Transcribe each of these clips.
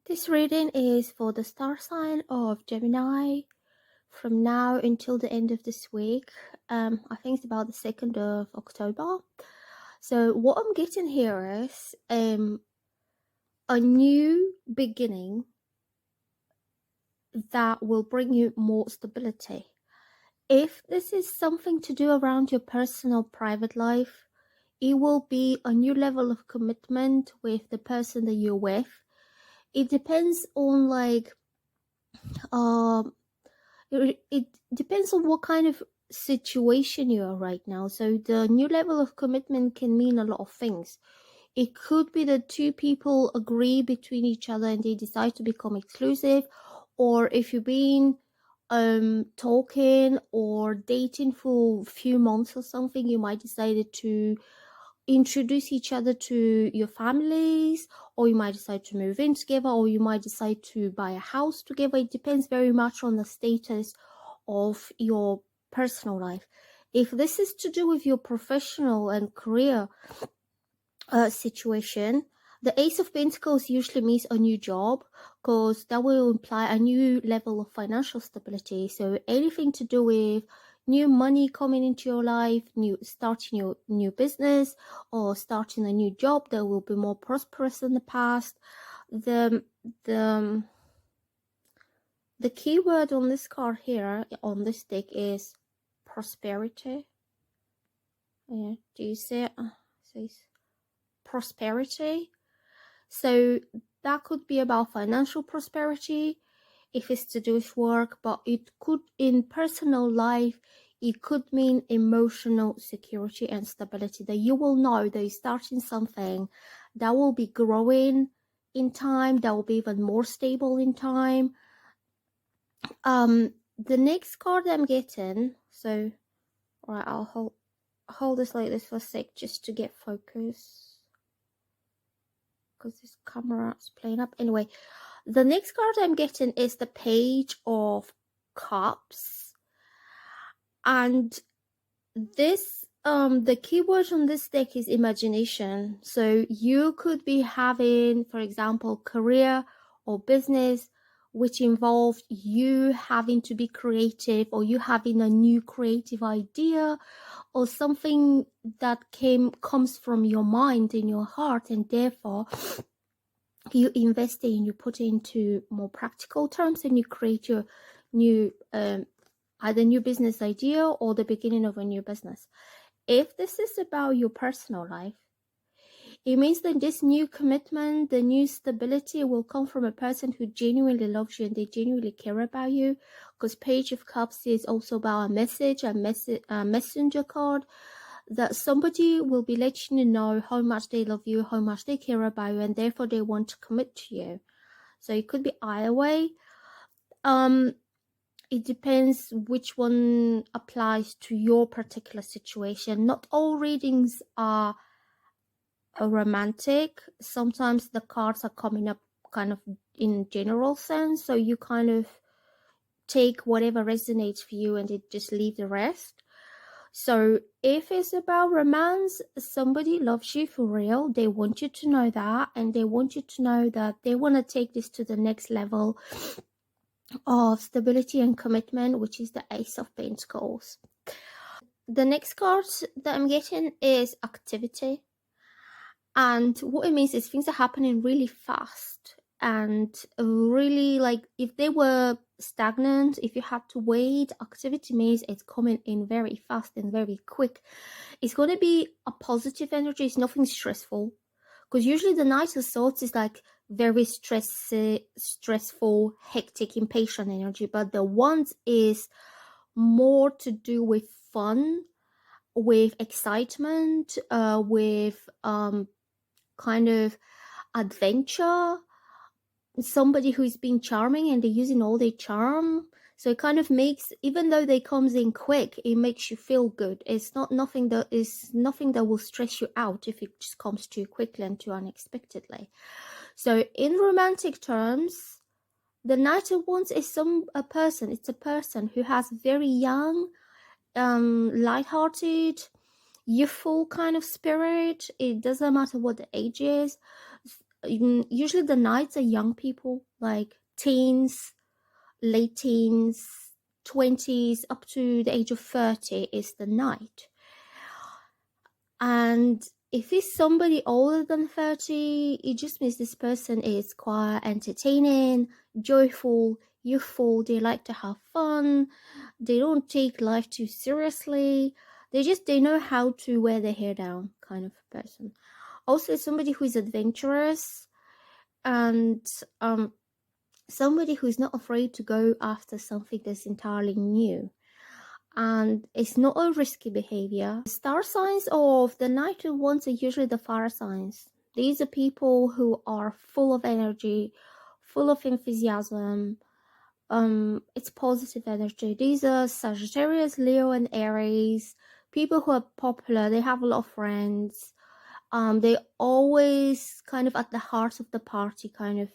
This reading is for the star sign of Gemini from now until the end of this week. I think it's about the 2nd of October. So what I'm getting here is a new beginning that will bring you more stability. If this is something to do around your personal private life, it will be a new level of commitment with the person that you're with. It depends on it depends on what kind of situation you are right now. So the new level of commitment can mean a lot of things. It could be that two people agree between each other and they decide to become exclusive, or if you've been talking or dating for a few months or something, you might decide to introduce each other to your families, or you might decide to move in together, or you might decide to buy a house together. It depends very much on the status of your personal life. If this is to do with your professional and career situation, the Ace of Pentacles usually means a new job, because that will imply a new level of financial stability. So anything to do with new money coming into your life, starting your new business, or starting a new job that will be more prosperous than the past. The key word on this card here on this deck is prosperity. Yeah, do you see it? It says prosperity. So that could be about financial prosperity if it's to do with work, but it could, in personal life, it could mean emotional security and stability, that you will know that you're starting something that will be growing in time, that will be even more stable in time. The next card I'm getting, so all right, I'll hold this like this for a sec just to get focus, because this camera is playing up. Anyway, the next card I'm getting is the Page of Cups, and this the keyword on this deck is imagination. So you could be having, for example, career or business which involved you having to be creative, or you having a new creative idea, or something that comes from your mind in your heart, and therefore you invest in, you put it into more practical terms, and you create your new either new business idea or the beginning of a new business. If this is about your personal life, it means that this new commitment, the new stability, will come from a person who genuinely loves you and they genuinely care about you, because Page of Cups is also about a messenger card, that somebody will be letting you know how much they love you, how much they care about you, and therefore they want to commit to you. So it could be either way. It depends which one applies to your particular situation. Not all readings are romantic. Sometimes the cards are coming up kind of in general sense, so you kind of take whatever resonates for you and just leave the rest. So if it's about romance, somebody loves you for real. They want you to know that, and they want you to know that they want to take this to the next level of stability and commitment, which is the Ace of Pentacles. The next card that I'm getting is activity. And what it means is things are happening really fast, and really, like, if they were stagnant, if you had to wait, activity means it's coming in very fast and very quick. It's going to be a positive energy. It's nothing stressful, because usually the Knight of Swords is like very stressful, hectic, impatient energy, but the Wands is more to do with fun, with excitement, with kind of adventure, somebody who's been charming and they're using all their charm. So it kind of makes, even though they comes in quick, it makes you feel good. It's not nothing that will stress you out if it just comes too quickly and too unexpectedly. So in romantic terms, The Knight of Wands is a person. It's a person who has very young, light-hearted, youthful kind of spirit. It doesn't matter what the age is. Usually the Knights are young people, like teens, late teens, 20s, up to the age of 30 is the Knight. And if it's somebody older than 30, it just means this person is quite entertaining, joyful, youthful. They like to have fun. They don't take life too seriously. They know how to wear their hair down kind of person. Also, somebody who is adventurous and somebody who is not afraid to go after something that's entirely new. And it's not a risky behavior. Star signs of the Knight of Wands are usually the fire signs. These are people who are full of energy, full of enthusiasm. It's positive energy. These are Sagittarius, Leo, and Aries. People who are popular. They have a lot of friends. They always kind of at the heart of the party, kind of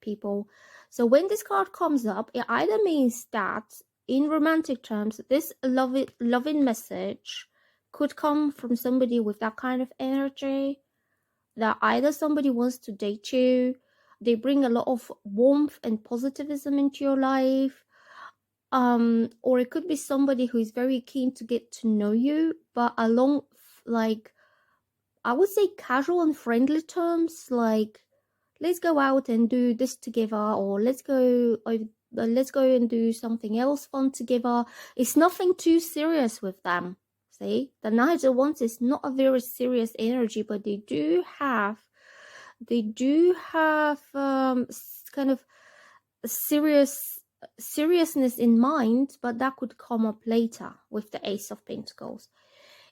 people. So when this card comes up, it either means that in romantic terms, this loving message could come from somebody with that kind of energy, that either somebody wants to date you, they bring a lot of warmth and positivism into your life, or it could be somebody who is very keen to get to know you, but along, like, I would say casual and friendly terms, like, let's go out and do this together, or let's go and do something else fun together. It's nothing too serious with them. See, the Knight of Wands is not a very serious energy, but they do have kind of seriousness in mind, but that could come up later with the Ace of Pentacles.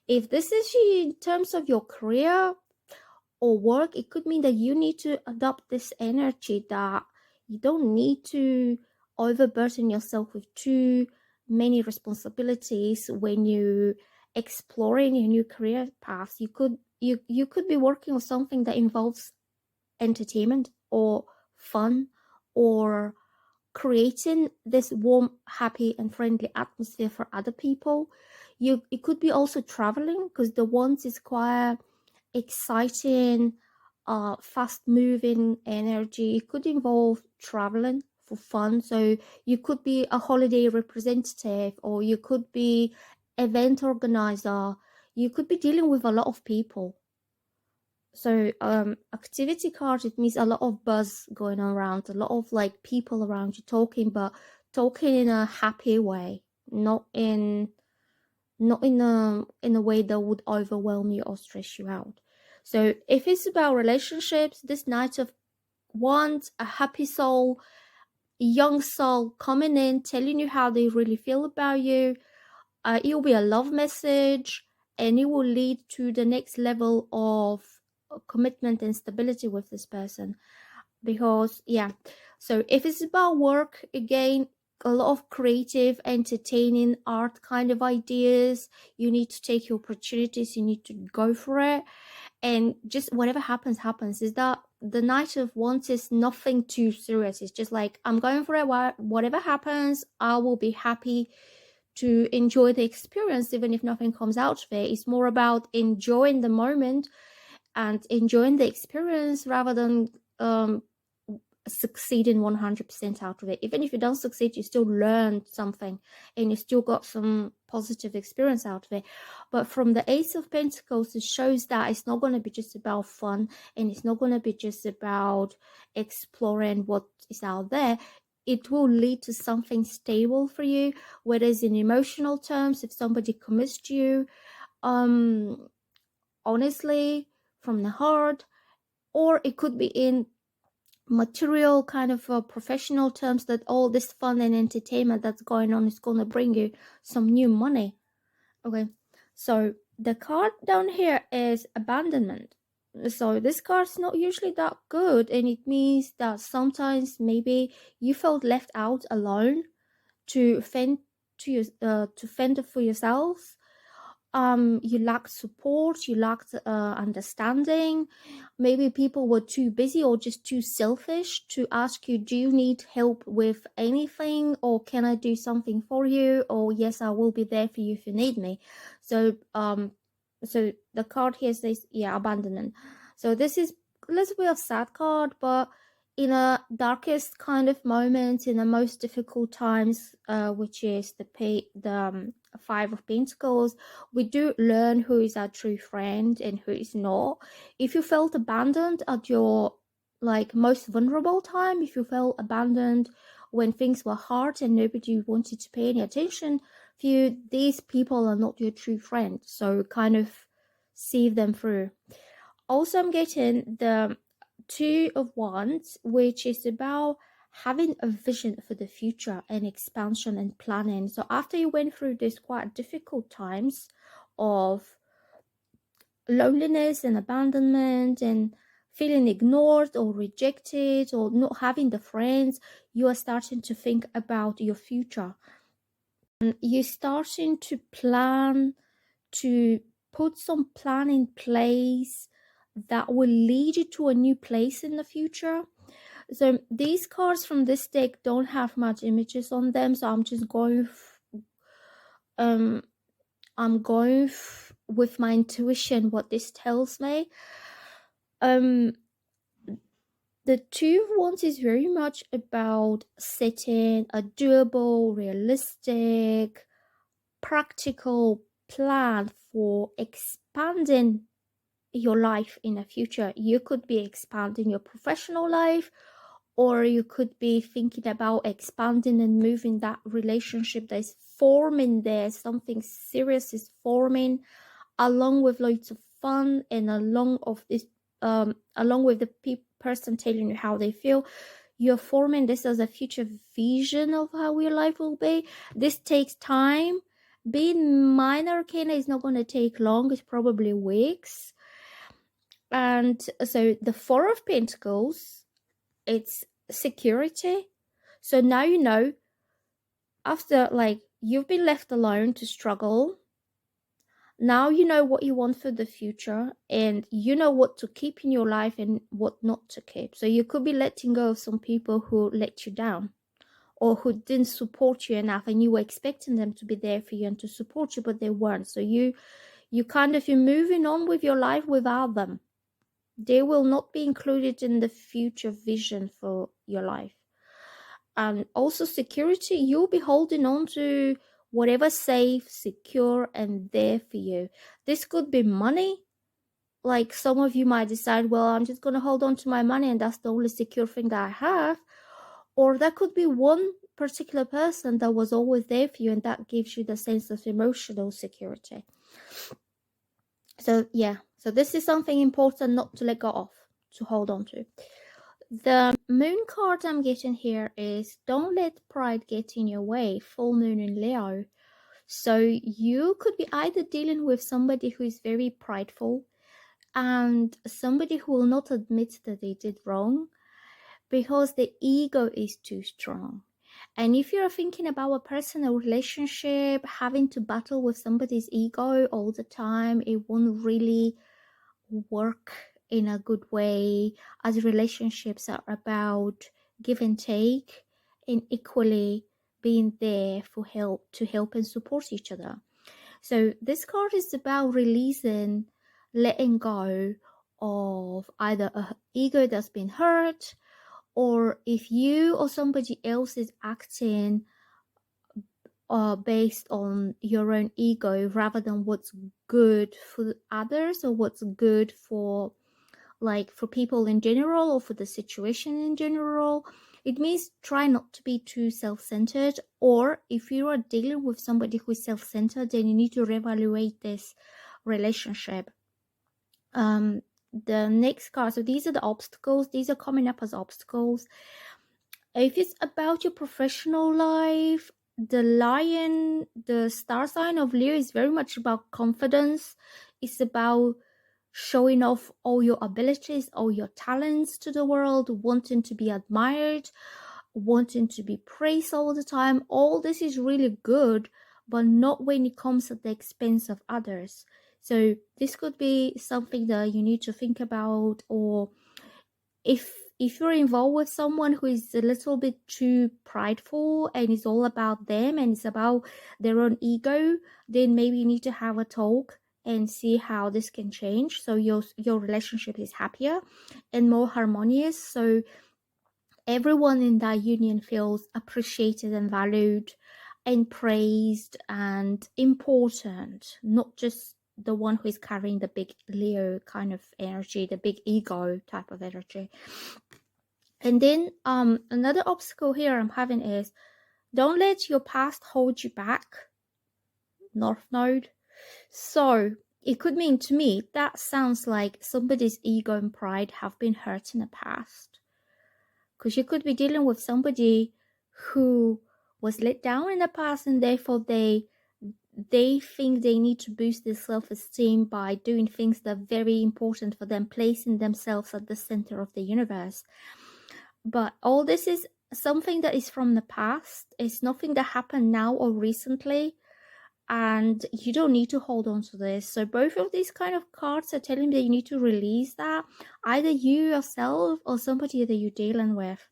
If this is in terms of your career or work, it could mean that you need to adopt this energy, that you don't need to overburden yourself with too many responsibilities when you exploring a new career path. You could be working on something that involves entertainment or fun, or creating this warm, happy, and friendly atmosphere for other people. It could be also traveling, because the Wands is quite exciting, fast moving energy. It could involve traveling for fun. So you could be a holiday representative, or you could be event organizer. You could be dealing with a lot of people. So activity card, it means a lot of buzz going on around, a lot of like people around you talking, but talking in a happy way, not in a way that would overwhelm you or stress you out. So if it's about relationships, this Knight of Wands, a happy soul, a young soul coming in, telling you how they really feel about you. It will be a love message, and it will lead to the next level of commitment and stability with this person. Because so if it's about work, again, a lot of creative, entertaining, art kind of ideas. You need to take your opportunities, you need to go for it, and just whatever happens. Is that the Knight of Wands is nothing too serious. It's just like, I'm going for it. Whatever happens, I will be happy to enjoy the experience, even if nothing comes out of it. It's more about enjoying the moment and enjoying the experience, rather than succeeding 100% out of it. Even if you don't succeed, you still learned something and you still got some positive experience out of it. But from the Ace of Pentacles, it shows that it's not going to be just about fun, and it's not going to be just about exploring what is out there. It will lead to something stable for you, whereas in emotional terms, if somebody commits to you honestly, from the heart, or it could be in material kind of professional terms, that all this fun and entertainment that's going on is going to bring you some new money. Okay, so the card down here is abandonment. So this card's not usually that good, and it means that sometimes maybe you felt left out alone to fend for yourself, you lacked support, you lacked understanding. Maybe people were too busy or just too selfish to ask you, do you need help with anything, or can I do something for you, or yes, I will be there for you if you need me. So the card here says, yeah, abandonment. So this is a little bit of sad card, but in a darkest kind of moment, in the most difficult times, which is the 5 of Pentacles, we do learn who is our true friend and who is not. If you felt abandoned at your like most vulnerable time, if you felt abandoned when things were hard and nobody wanted to pay any attention for you, these people are not your true friend. So kind of see them through. Also, I'm getting the 2 of Wands, which is about having a vision for the future and expansion and planning. So after you went through these quite difficult times of loneliness and abandonment and feeling ignored or rejected or not having the friends, you are starting to think about your future. And you're starting to plan, to put some plan in place that will lead you to a new place in the future. So these cards from this deck don't have much images on them, so I'm just going with my intuition what this tells me. The 2 of Wands is very much about setting a doable, realistic, practical plan for expanding your life in the future. You could be expanding your professional life, or you could be thinking about expanding and moving that relationship that is forming there. Something serious is forming, along with loads of fun and along with the person telling you how they feel. You're forming this as a future vision of how your life will be. This takes time. Being minor arcana is not going to take long. It's probably weeks. And so the 4 of Pentacles, it's security. So now you know, after like you've been left alone to struggle, now you know what you want for the future, and you know what to keep in your life and what not to keep. So you could be letting go of some people who let you down or who didn't support you enough, and you were expecting them to be there for you and to support you, but they weren't. So you're moving on with your life without them. They will not be included in the future vision for your life. And also security, you'll be holding on to whatever's safe, secure, and there for you. This could be money. Like some of you might decide, well, I'm just going to hold on to my money and that's the only secure thing that I have. Or that could be one particular person that was always there for you, and that gives you the sense of emotional security. So yeah, so this is something important not to let go of, to hold on to. The moon card I'm getting here is don't let pride get in your way, full moon in Leo. So you could be either dealing with somebody who is very prideful and somebody who will not admit that they did wrong because the ego is too strong. And if you're thinking about a personal relationship, having to battle with somebody's ego all the time, it won't really work in a good way, as relationships are about give and take and equally being there for to help and support each other. So this card is about releasing, letting go of either an ego that's been hurt, or if you or somebody else is acting based on your own ego rather than what's good for others or what's good for people in general or for the situation in general. It means try not to be too self-centered, or if you are dealing with somebody who is self-centered, then you need to reevaluate this relationship. The next card, so these are the obstacles. These are coming up as obstacles. If it's about your professional life, the star sign of Leo is very much about confidence. It's about showing off all your abilities, all your talents to the world, wanting to be admired, wanting to be praised all the time. All this is really good, but not when it comes at the expense of others. So this could be something that you need to think about. Or if you're involved with someone who is a little bit too prideful and it's all about them and it's about their own ego, then maybe you need to have a talk and see how this can change so your relationship is happier and more harmonious, so everyone in that union feels appreciated and valued and praised and important, not just the one who is carrying the big Leo kind of energy, the big ego type of energy. And then another obstacle here I'm having is, don't let your past hold you back. North Node. So it could mean, to me, that sounds like somebody's ego and pride have been hurt in the past. Because you could be dealing with somebody who was let down in the past, and therefore they think they need to boost their self-esteem by doing things that are very important for them, placing themselves at the center of the universe. But all this is something that is from the past. It's nothing that happened now or recently, and you don't need to hold on to this. So both of these kind of cards are telling me that you need to release that, either you yourself or somebody that you're dealing with.